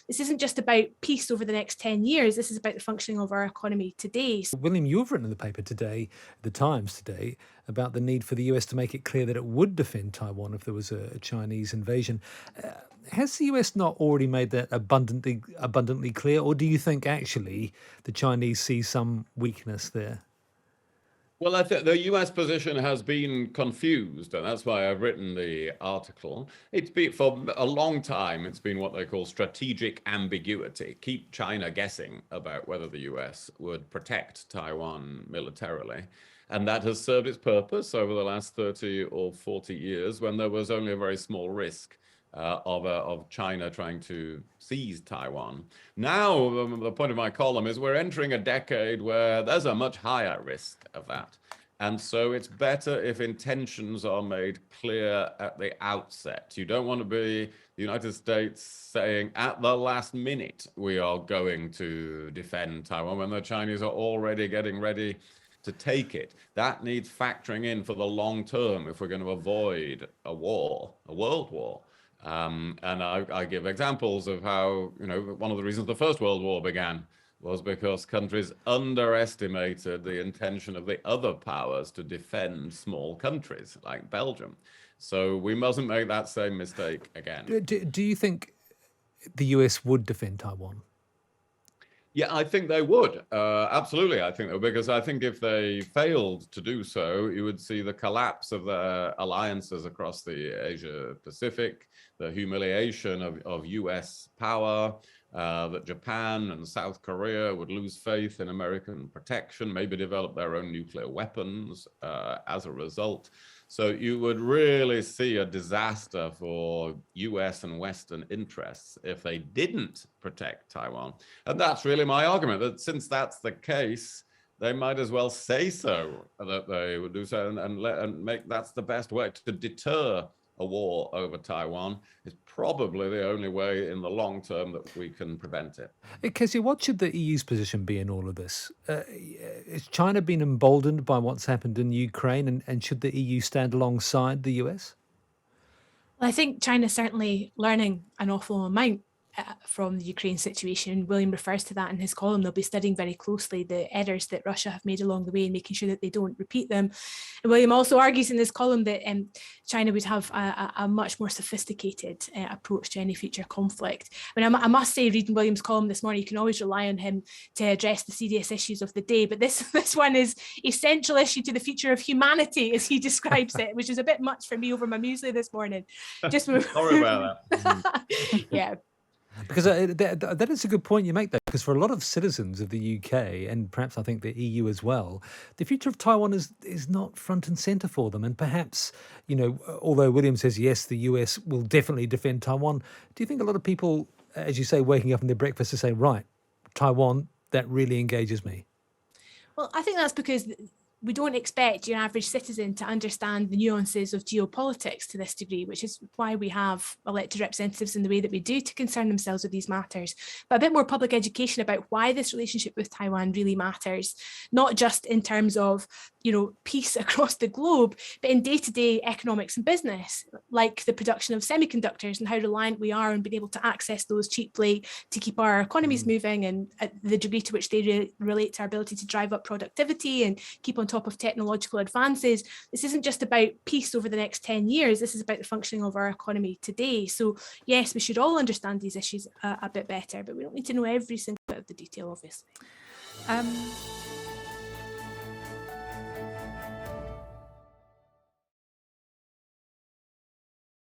this isn't just about peace over the next 10 years. This is about the functioning of our economy today. William, you've written in the paper today, The Times today, about the need for the US to make it clear that it would defend Taiwan if there was a Chinese invasion. Has the US not already made that abundantly clear, or do you think actually the Chinese see some weakness there? Well, I think the US position has been confused, and that's why I've written the article. It's been for a long time, it's been what they call strategic ambiguity. Keep China guessing about whether the US would protect Taiwan militarily. And that has served its purpose over the last 30 or 40 years when there was only a very small risk of China trying to seize Taiwan. Now, the point of my column is we're entering a decade where there's a much higher risk of that. And so it's better if intentions are made clear at the outset. You don't want to be the United States saying at the last minute we are going to defend Taiwan when the Chinese are already getting ready to take it. That needs factoring in for the long term if we're going to avoid a war, a world war. And I give examples of how, one of the reasons the First World War began was because countries underestimated the intention of the other powers to defend small countries like Belgium. So we mustn't make that same mistake again. Do you think the US would defend Taiwan? Yeah, I think they would. Absolutely, I think they would, because I think if they failed to do so, you would see the collapse of their alliances across the Asia Pacific, the humiliation of US power, that Japan and South Korea would lose faith in American protection, maybe develop their own nuclear weapons as a result. So you would really see a disaster for US and Western interests if they didn't protect Taiwan. And that's really my argument, that since that's the case, they might as well say so, that they would do so, and make that's the best way to deter a war over Taiwan. Is probably the only way in the long term that we can prevent it. Kezia, what should the EU's position be in all of this? Has China been emboldened by what's happened in Ukraine, and should the EU stand alongside the US? Well, I think China's certainly learning an awful amount from the Ukraine situation. William refers to that in his column. They'll be studying very closely the errors that Russia have made along the way and making sure that they don't repeat them. And William also argues in this column that China would have a much more sophisticated approach to any future conflict. I mean, I must say, reading William's column this morning, you can always rely on him to address the serious issues of the day, but this one is a central issue to the future of humanity, as he describes it, which is a bit much for me over my muesli this morning. Sorry about that. Yeah. Because that is a good point you make there, because for a lot of citizens of the UK, and perhaps I think the EU as well, the future of Taiwan is not front and centre for them. And perhaps, although William says, yes, the US will definitely defend Taiwan, do you think a lot of people, as you say, waking up in their breakfast to say, right, Taiwan, that really engages me? Well, I think that's because we don't expect your average citizen to understand the nuances of geopolitics to this degree, which is why we have elected representatives in the way that we do to concern themselves with these matters. But a bit more public education about why this relationship with Taiwan really matters, not just in terms of, peace across the globe, but in day-to-day economics and business, like the production of semiconductors and how reliant we are on being able to access those cheaply to keep our economies moving, and at the degree to which they relate to our ability to drive up productivity and keep on top of technological advances. This isn't just about peace over the next 10 years. This is about the functioning of our economy today. So yes, we should all understand these issues a bit better, but we don't need to know every single bit of the detail, obviously.